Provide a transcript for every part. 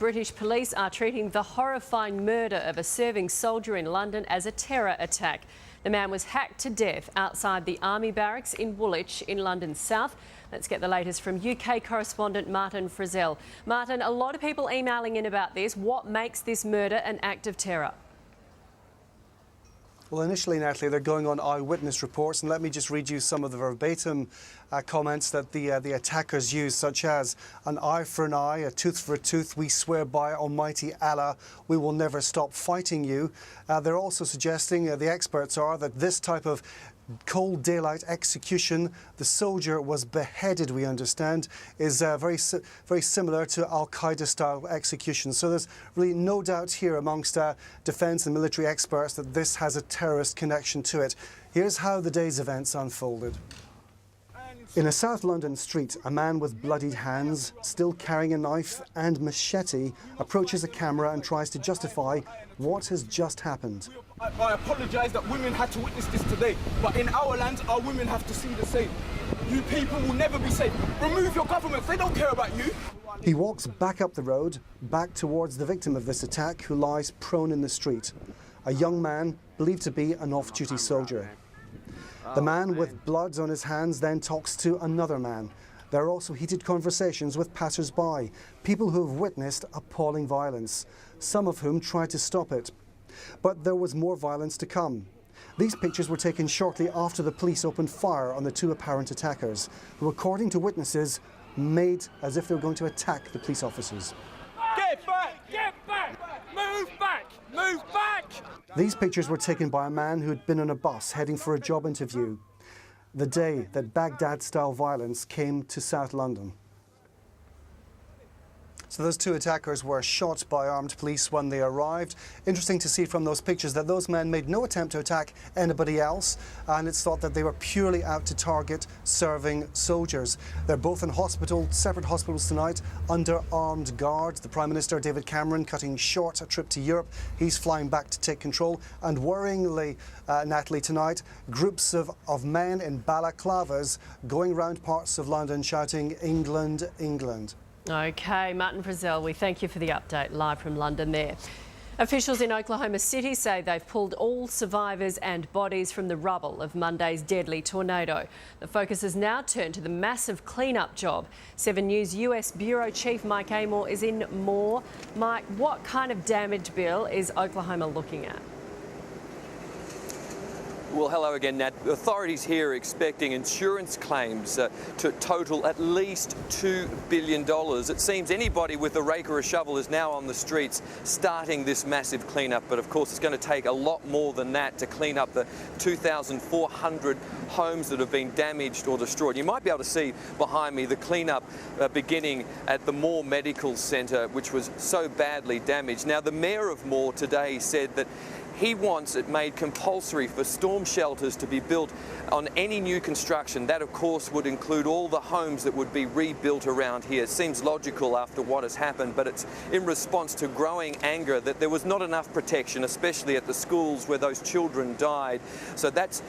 British police are treating the horrifying murder of a serving soldier in London as a terror attack. The man was hacked to death outside the Army barracks in Woolwich in London's south. Let's get the latest from UK correspondent Martin Frizzell. Martin, a lot of people emailing in about this. What makes this murder an act of terror? Well, initially, Natalie, they're going on eyewitness reports, and let me just read you some of the verbatim comments that the attackers used, such as an eye for an eye, a tooth for a tooth, we swear by Almighty Allah, we will never stop fighting you. They're also suggesting, the experts are, that this type of cold daylight execution, the soldier was beheaded, we understand, is very similar to Al-Qaeda style execution. So there's really no doubt here amongst defence and military experts that this has a terrorist connection to it. Here's how the day's events unfolded. In a South London street, a man with bloodied hands, still carrying a knife and machete, approaches a camera and tries to justify what has just happened. I apologise that women had to witness this today, but in our land, our women have to see the same. You people will never be safe. Remove your governments, they don't care about you. He walks back up the road, back towards the victim of this attack, who lies prone in the street. A young man believed to be an off-duty soldier. The man with blood on his hands then talks to another man. There are also heated conversations with passers-by, people who have witnessed appalling violence, some of whom tried to stop it. But there was more violence to come. These pictures were taken shortly after the police opened fire on the two apparent attackers, who, according to witnesses, made as if they were going to attack the police officers. Get back! Get back! Move back! Move back! These pictures were taken by a man who had been on a bus heading for a job interview the day that Baghdad-style violence came to South London. So those two attackers were shot by armed police when they arrived. Interesting to see from those pictures that those men made no attempt to attack anybody else, and it's thought that they were purely out to target serving soldiers. They're both in hospital, separate hospitals tonight, under armed guard. The Prime Minister, David Cameron, cutting short a trip to Europe. He's flying back to take control. And worryingly, Natalie, tonight, groups of men in balaclavas going around parts of London shouting, "England, England." OK, Martin Frizzell, we thank you for the update live from London there. Officials in Oklahoma City say they've pulled all survivors and bodies from the rubble of Monday's deadly tornado. The focus has now turned to the massive clean-up job. 7 News US Bureau Chief Mike Amor is in more. Mike, what kind of damage, Bill, is Oklahoma looking at? Well, hello again, Nat. Authorities here are expecting insurance claims to total at least $2 billion. It seems anybody with a rake or a shovel is now on the streets starting this massive cleanup. But of course, it's going to take a lot more than that to clean up the 2,400 homes that have been damaged or destroyed. You might be able to see behind me the cleanup beginning at the Moore Medical Centre, which was so badly damaged. Now, the Mayor of Moore today said that he wants it made compulsory for storm shelters to be built on any new construction. That, of course, would include all the homes that would be rebuilt around here. It seems logical after what has happened, but it's in response to growing anger that there was not enough protection, especially at the schools where those children died. So that's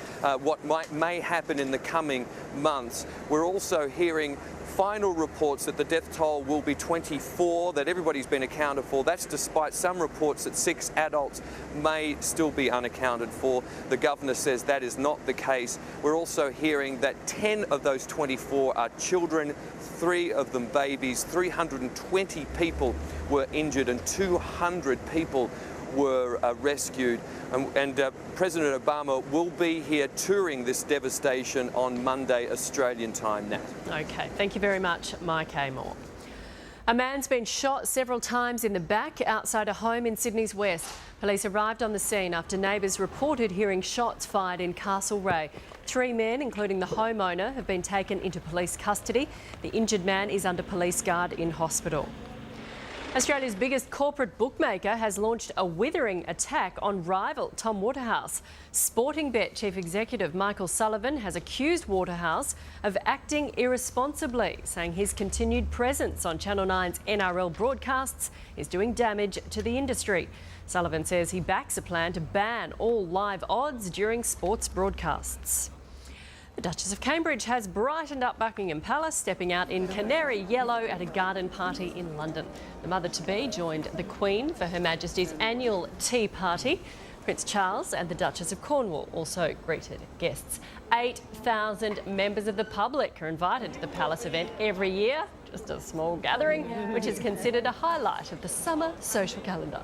what may happen in the coming months. We're also hearing final reports that the death toll will be 24, that everybody's been accounted for. That's despite some reports that 6 adults may still be unaccounted for. The governor says that is not the case. We're also hearing that 10 of those 24 are children, 3 of them babies. 320 people were injured and 200 people were rescued. And President Obama will be here touring this devastation on Monday, Australian time, Nat. OK, thank you very much, Mike Amor. A man's been shot several times in the back outside a home in Sydney's west. Police arrived on the scene after neighbours reported hearing shots fired in Castlereagh. 3 men, including the homeowner, have been taken into police custody. The injured man is under police guard in hospital. Australia's biggest corporate bookmaker has launched a withering attack on rival Tom Waterhouse. Sportingbet Chief Executive Michael Sullivan has accused Waterhouse of acting irresponsibly, saying his continued presence on Channel 9's NRL broadcasts is doing damage to the industry. Sullivan says he backs a plan to ban all live odds during sports broadcasts. The Duchess of Cambridge has brightened up Buckingham Palace, stepping out in canary yellow at a garden party in London. The mother-to-be joined the Queen for Her Majesty's annual tea party. Prince Charles and the Duchess of Cornwall also greeted guests. 8,000 members of the public are invited to the palace event every year, just a small gathering, which is considered a highlight of the summer social calendar.